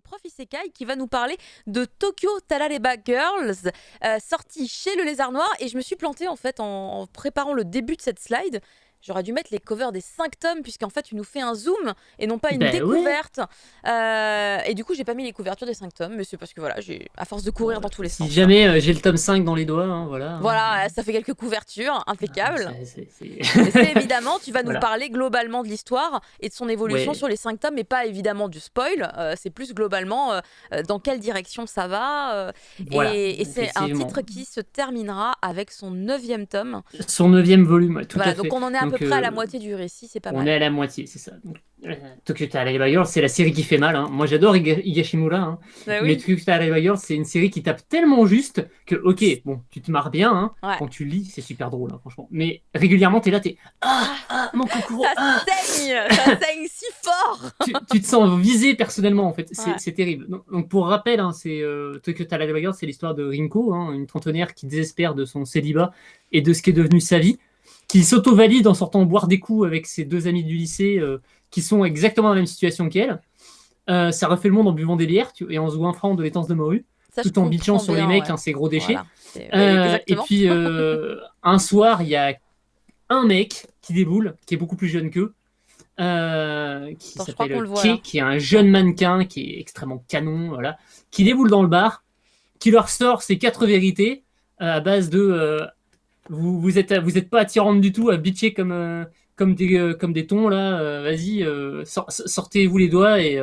Prof Isekai qui va nous parler de Tokyo Talaleba Girls, sorti chez Le Lézard Noir. Et je me suis plantée en fait en préparant le début de cette slide. J'aurais dû mettre les covers des 5 tomes, puisqu'en fait, tu nous fais un zoom et non pas une découverte. Et du coup, j'ai pas mis les couvertures des 5 tomes, mais c'est parce que voilà, à force de courir dans tous les sens. Si jamais j'ai le tome 5 dans les doigts, hein, voilà. Voilà, ça fait quelques couvertures, impeccable. C'est évidemment, tu vas nous parler globalement de l'histoire et de son évolution sur les 5 tomes, mais pas évidemment du spoil. C'est plus globalement dans quelle direction ça va. Voilà, et c'est un titre qui se terminera avec son 9e tome. Son 9e volume, tout à fait. Donc on en est à peu près à la moitié du récit, c'est pas mal. On est à la moitié, c'est ça. Tokyo Talaleba Girls, c'est la série qui fait mal. Hein. Moi, j'adore Higashimura. Hein. Mais Tokyo Talaleba Girls, c'est une série qui tape tellement juste que, ok, bon, tu te marres bien. Hein. Quand tu lis, c'est super drôle, hein, franchement. Mais régulièrement, t'es là, mon Kokoro. Ça saigne si fort. tu te sens visé personnellement, en fait. C'est terrible. Donc, pour rappel, hein, c'est Tokyo Talaleba Girls, c'est l'histoire de Rinko, hein, une trentenaire qui désespère de son célibat et de ce qui est devenu sa vie, qui s'auto-valide en sortant boire des coups avec ses 2 amis du lycée qui sont exactement dans la même situation qu'elle. Ça refait le monde en buvant des bières et en jouant franc de l'étance de morue, tout en bitchant sur les mecs, hein, ces gros déchets. Voilà. Et puis, un soir, il y a un mec qui déboule, qui est beaucoup plus jeune qu'eux, qui s'appelle Kei, qui est un jeune mannequin, qui est extrêmement canon, voilà, qui déboule dans le bar, qui leur sort ses 4 vérités à base de... Vous êtes pas attirante du tout à bitcher comme des thons là. Vas-y, sortez-vous les doigts et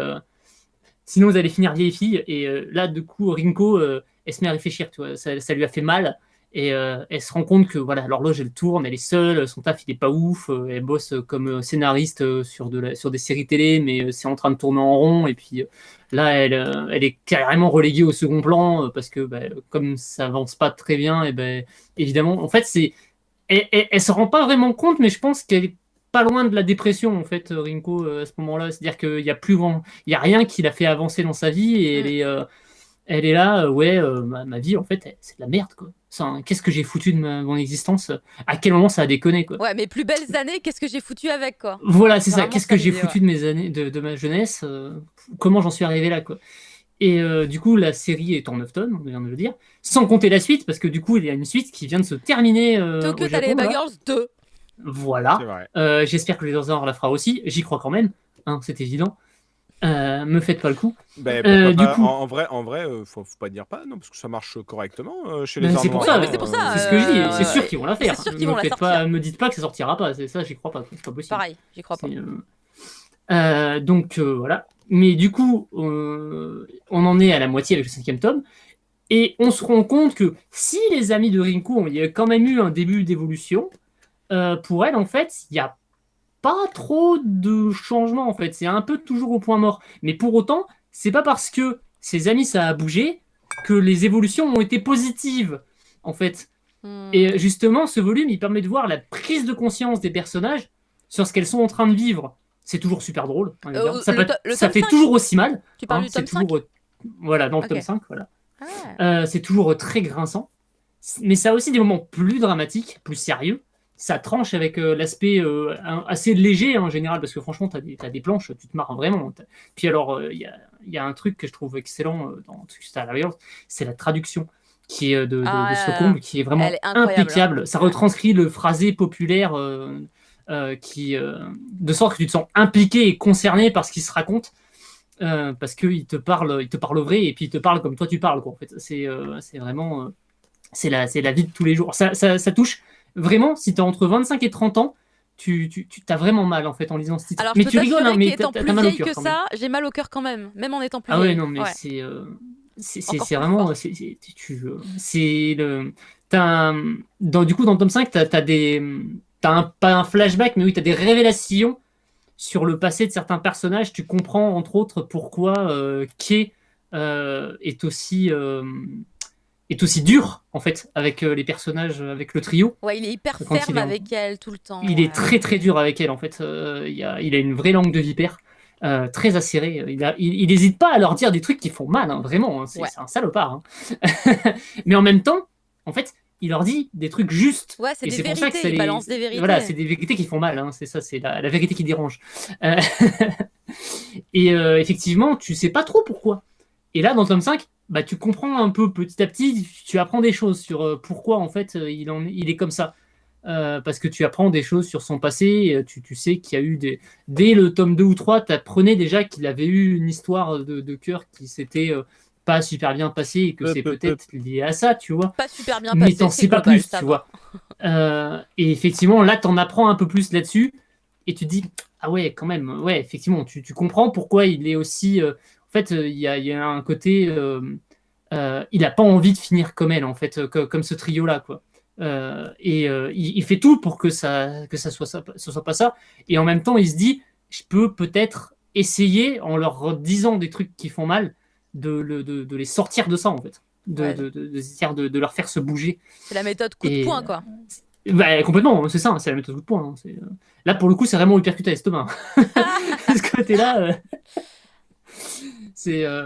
sinon vous allez finir vieille fille. Et là, du coup, Rinko, elle se met à réfléchir. Tu vois, ça lui a fait mal et elle se rend compte que voilà, l'horloge elle tourne, elle est seule, son taf il est pas ouf. Elle bosse comme scénariste sur des séries télé, mais c'est en train de tourner en rond. Et puis là, elle est carrément reléguée au second plan parce que comme ça avance pas très bien, et évidemment, en fait, elle se rend pas vraiment compte, mais je pense qu'elle est pas loin de la dépression, en fait, Rinko, à ce moment-là. C'est-à-dire qu'il y a il y a rien qui l'a fait avancer dans sa vie et elle est là, ma vie, en fait, c'est de la merde, quoi. Qu'est-ce que j'ai foutu de mon existence? À quel moment ça a déconné, quoi? Ouais, mes plus belles années, qu'est-ce que j'ai foutu avec, quoi? Voilà, c'est ça. Qu'est-ce que j'ai foutu de mes années, de ma jeunesse? Comment j'en suis arrivé là, quoi? Et du coup, la série est en 9 tomes, on vient de le dire, sans compter la suite, parce que du coup, il y a une suite qui vient de se terminer Tokyo au Japon. Talaleba Girls 2. Voilà. J'espère que les Lézard la fera aussi. J'y crois quand même, hein, c'est évident. Me faites pas le coup. Du coup... En vrai, faut pas dire pas, non, parce que ça marche correctement chez les C'est pour ça, c'est pour ça. C'est ce que je dis. C'est sûr qu'ils vont la faire. C'est sûr qu'ils vont la sortir. Me dites pas que ça sortira pas. C'est ça, j'y crois pas. C'est pas possible. Pareil, j'y crois pas. Donc voilà. Mais du coup, on en est à la moitié avec le 5e tome. Et on se rend compte que si les amis de Rinko, il y a quand même eu un début d'évolution, pour elle, en fait, il n'y a pas trop de changements, en fait. C'est un peu toujours au point mort. Mais pour autant, c'est pas parce que ses amis, ça a bougé, que les évolutions ont été positives, en fait. Et justement, ce volume, il permet de voir la prise de conscience des personnages sur ce qu'elles sont en train de vivre. C'est toujours super drôle. Hein, ça fait toujours aussi mal. Tu parles du tome 5 Voilà, dans le tome 5, voilà. C'est toujours très grinçant. Mais ça a aussi des moments plus dramatiques, plus sérieux. Ça tranche avec l'aspect assez léger en général, parce que franchement, t'as des planches, tu te marres vraiment. Puis alors, il y a un truc que je trouve excellent dans Star Wars, c'est la traduction qui est de Slocombe, qui est vraiment impeccable. Ça retranscrit le phrasé populaire de sorte que tu te sens impliqué et concerné par ce qui se raconte. Parce qu'il te parle vrai et puis il te parle comme toi tu parles, quoi, en fait. C'est vraiment c'est la vie de tous les jours. Ça touche vraiment. Si tu as entre 25 et 30 ans, tu t'as vraiment mal, en fait, en lisant ce titre. Alors, mais tu rigoles, hein, mais étant plus mal au vieille cœur, que ça, j'ai mal au cœur quand même en étant plus vieille. vieille. Non, mais c'est vraiment du coup dans le tome 5 pas un flashback, mais oui, t'as des révélations sur le passé de certains personnages. Tu comprends entre autres pourquoi Kei est aussi dur, en fait, avec les personnages, avec le trio. Ouais, il est hyper ferme avec elle tout le temps. Il est très très dur avec elle, en fait. Il a une vraie langue de vipère, très acérée. Il n'hésite pas à leur dire des trucs qui font mal, hein, vraiment. Hein, c'est un salopard. Hein. Mais en même temps, en fait, il leur dit des trucs justes. Ouais, c'est des vérités, il balance des vérités. Voilà, c'est des vérités qui font mal, hein, c'est ça, c'est la vérité qui dérange. Et effectivement, tu sais pas trop pourquoi. Et là, dans le tome 5, bah, tu comprends un peu petit à petit, tu apprends des choses sur pourquoi en fait il est comme ça. Parce que tu apprends des choses sur son passé, tu sais qu'il y a eu des... Dès le tome 2 ou 3, tu apprenais déjà qu'il avait eu une histoire de cœur qui s'était pas super bien passée et que c'est peut-être lié à ça, tu vois. Pas super bien Mais passé, t'en c'est sais pas global, plus, ça tu va. vois. Et effectivement, là, t'en apprends un peu plus là-dessus et tu te dis, ah ouais, quand même, ouais, effectivement, tu comprends pourquoi il est aussi... En fait, il y a un côté... il a pas envie de finir comme elle, en fait, comme ce trio-là, quoi. Il fait tout pour que ça soit ça, ce soit pas ça. Et en même temps, il se dit, je peux peut-être essayer, en leur disant des trucs qui font mal, de les sortir de ça, en fait. Ouais. De leur faire se bouger. C'est la méthode coup de Et, poing, quoi. Bah, complètement, c'est ça, c'est la méthode coup de poing. Hein, là, pour le coup, c'est vraiment hypercuté à l'estomac. Ce côté-là,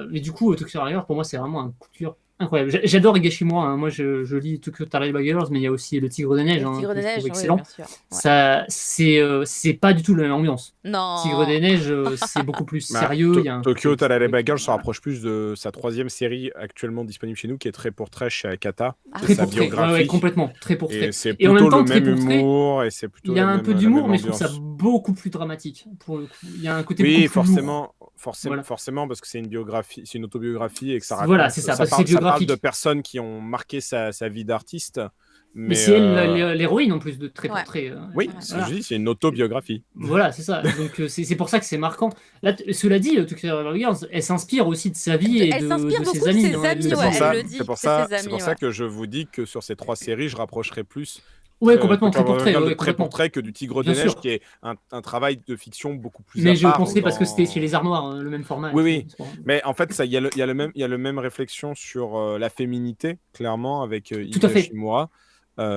mais du coup, Tokyo Revengers, pour moi, c'est vraiment un coup de cœur incroyable. J'adore Higashimura. Hein. Moi, je lis Tokyo Girls, mais il y a aussi Le Tigre de Neige, Le hein, Tigre que de je trouve Neige, oui, excellent. bien sûr. Ouais. Ça, c'est pas du tout la même ambiance. Non. Tigre des Neiges, c'est beaucoup plus sérieux. Il y a un Tokyo côté Talariba Girls historique, se rapproche plus de sa 3e série actuellement disponible chez nous, qui est Très pour Très chez Akata. Ah, Très sa pour très, biographie. complètement, très pour très. Et c'est Et en plutôt même temps, le très même pour très, humour et c'est plutôt il y a la un même, peu la d'humour, même mais je trouve ça ambiance. beaucoup plus dramatique pour le coup. Il y a un côté Oui, beaucoup plus lourd. Voilà. forcément, parce que c'est une biographie, c'est une autobiographie et que ça raconte. Voilà, c'est ça, parce que c'est ça parle de biographique. personnes qui ont marqué sa vie d'artiste. Mais c'est elle l'héroïne en plus de Très Ouais. pour très. Oui, Ouais. c'est je dis, c'est une autobiographie. Voilà, c'est ça. Donc c'est pour ça que c'est marquant. Là, cela dit, Tokyo Revengers, elle s'inspire aussi de sa vie et Elle s'inspire de beaucoup ses de amis. ses hein, elle amis, le C'est ouais, pour dit. ça, elle le dit, c'est pour c'est ça, ses c'est pour amis, ça ouais. que je vous dis que sur ces 3 séries, je rapprocherai plus Ouais, complètement, Très Tokyo pour très, Revengers de ouais, Très pour complètement. Très que du Tigre Bien de Neige, sûr. qui est un travail de fiction beaucoup plus Mais à je part. pensais parce que c'était chez les Arts Noirs, hein, le même format. Oui, et oui. tout, c'est pour- Mais en fait, il y a le même réflexion sur la féminité, clairement, avec Tout à fait. Higashimura.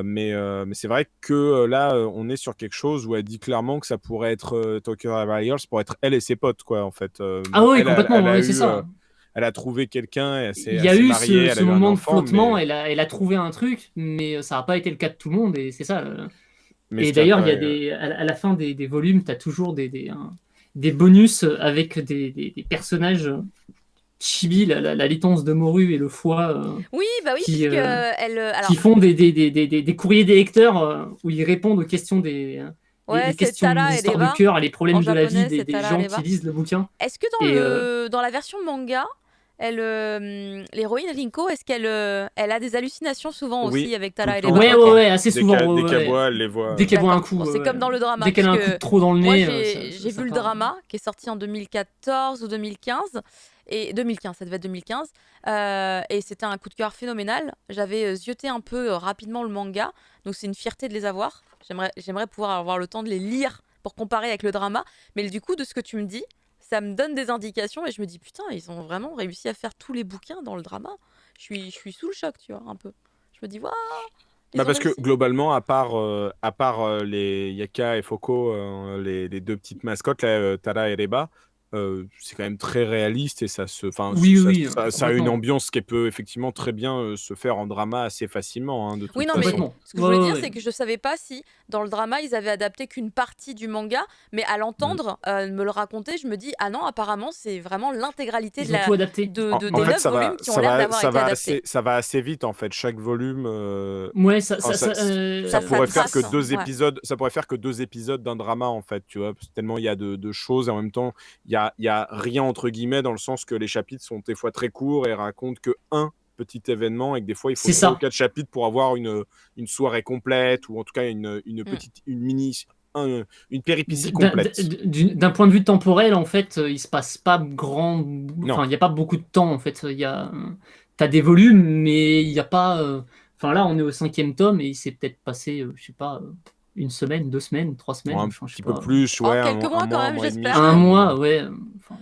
Mais c'est vrai que là, on est sur quelque chose où elle dit clairement que ça pourrait être Tokyo Revengers pour être elle et ses potes, quoi, en fait. Ah oui, Elle, complètement, elle a ouais, c'est eu, ça. elle a trouvé quelqu'un, Il y a elle s'est eu mariée, elle ce a eu un moment de enfant, flottement, mais, elle a trouvé un truc, mais ça n'a pas été le cas de tout le monde, et c'est ça. mais Et ce qui est d'ailleurs, il y a à la fin des volumes, tu as toujours des bonus avec des personnages chibi, la litance de morue et le foie, Oui, bah oui, qui, puisque elle. Alors, qui font des courriers des lecteurs où ils répondent aux questions ouais, les c'est questions, Tara les et histoires de Reba. cœur, les En problèmes de la vie japonais, c'est des Tara gens Reba. qui lisent le bouquin. Est-ce que Et dans la version manga, l'héroïne Rinko, est-ce qu'elle elle a des hallucinations souvent Oui, aussi avec tout Tara le et temps. Reba? ouais, Ok. ouais, assez souvent. Dès qu'elle ouais. voit, elle les voit. Dès qu'elle voit un D'accord. coup, Bon, c'est comme dans le drama, dès qu'elle a un coup puisque de trop dans le moi nez, j'ai vu le part. drama qui est sorti en 2014 ou 2015. Et 2015, ça devait être 2015. Et c'était un coup de cœur phénoménal. J'avais zioté un peu rapidement le manga, donc c'est une fierté de les avoir. J'aimerais pouvoir avoir le temps de les lire pour comparer avec le drama. Mais du coup, de ce que tu me dis, ça me donne des indications et je me dis putain, ils ont vraiment réussi à faire tous les bouquins dans le drama. Je suis sous le choc, tu vois, un peu. Je me dis waouh, ils ont Parce que réussi. globalement, à part les Yaka et Foko, les 2 petites mascottes, là, Tara et Reba, c'est quand même très réaliste et ça Oui, a une complètement. ambiance qui peut effectivement très bien se faire en drama assez facilement, hein, de Oui, toute non, mais façon. ce que je voulais dire, Ouais. c'est que je savais pas si dans le drama ils avaient adapté qu'une partie du manga, mais à l'entendre me le raconter, je me dis ah non, apparemment c'est vraiment l'intégralité Ils ont tout adapté. des En 9 fait, volumes qui ont l'air d'avoir été adaptés. ça va assez vite en fait. Chaque volume, Ouais, ça Ça pourrait faire trace, que 2 ouais. épisodes. Ça pourrait faire que 2 épisodes d'un drama en fait, tu vois. Parce que tellement il y a de choses et en même temps il y a rien entre guillemets dans le sens que les chapitres sont des fois très courts et racontent que un petit événement et que des fois il faut C'est 3 ou ça. 4 chapitres pour avoir une soirée complète ou en tout cas une une péripétie complète. D'un point de vue temporel, en fait, il se passe pas Non. Enfin, il n'y a pas beaucoup de temps, en fait. T'as des volumes, mais il n'y a pas. Enfin, là, on est au 5e tome et il s'est peut-être passé, je sais pas, une semaine, 2 semaines, 3 semaines. Un enfin, je sais petit peu pas. plus, Oh, ouais, quelques mois quand même, mois et demi, j'espère. je Un crois. mois, ouais. Enfin,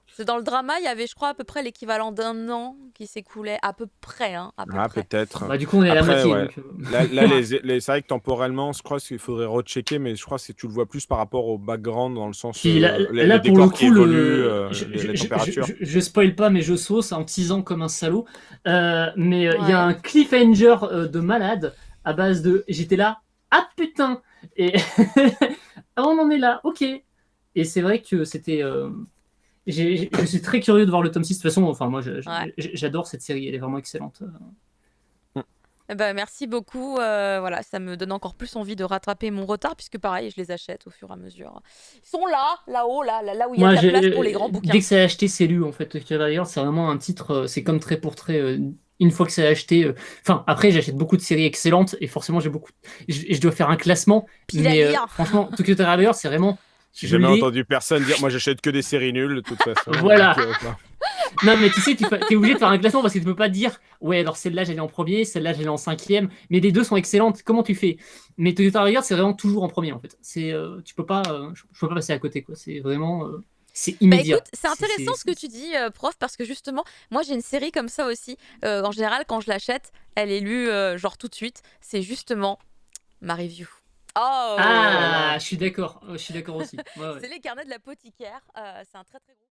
C'est dans le drama, il y avait, je crois, à peu près l'équivalent d'un an qui s'écoulait, à peu près, hein, à peu Ah, près. peut-être. bah, du coup, on est à la Après, moitié. ouais. Donc, Là, c'est vrai que temporellement, je crois qu'il faudrait rechecker, mais je crois que tu le vois plus par rapport au background, dans le sens Puis là, les pour le décors qui coup, évoluent, les je températures. spoil pas, mais je sauce en teasant comme un salaud. Mais il y Ouais. a un cliffhanger de malade à base de. J'étais là, ah putain! Et on en est là, ok. Et c'est vrai que c'était. Je suis très curieux de voir le tome 6. De toute façon, enfin, moi, Ouais. j'adore cette série. Elle est vraiment excellente. Eh ben, merci beaucoup. Voilà, ça me donne encore plus envie de rattraper mon retard, puisque pareil, je les achète au fur et à mesure. Ils sont là, là-haut, là où il y a Moi, de la place pour les grands bouquins. dès que c'est acheté, c'est lu en fait. Tokyo Revengers, c'est vraiment un titre. C'est comme trait pour trait. Une fois que c'est acheté. Enfin, après, j'achète beaucoup de séries excellentes et forcément, j'ai beaucoup. Je dois faire un classement. Pile à Mais lire. franchement, Tokyo Revengers, c'est vraiment. J'ai Je jamais l'ai. entendu personne dire moi j'achète que des séries nulles de toute façon. Voilà. Donc, Non, mais tu sais, t'es obligé de faire un classement parce que tu peux pas dire ouais, alors celle-là, j'allais en premier, celle-là, j'allais en cinquième, mais les deux sont excellentes. Comment tu fais? Mais Tokyo Revengers, c'est vraiment toujours en premier en fait. Tu peux pas, je peux pas passer à côté quoi. C'est vraiment, c'est Bah immédiat. écoute, c'est intéressant ce que tu dis, prof, parce que justement, moi j'ai une série comme ça aussi. En général, quand je l'achète, elle est lue genre tout de suite. C'est justement ma review. Oh Ah, je suis d'accord aussi. Ouais, ouais. C'est les carnets de l'apothicaire. C'est un très très gros.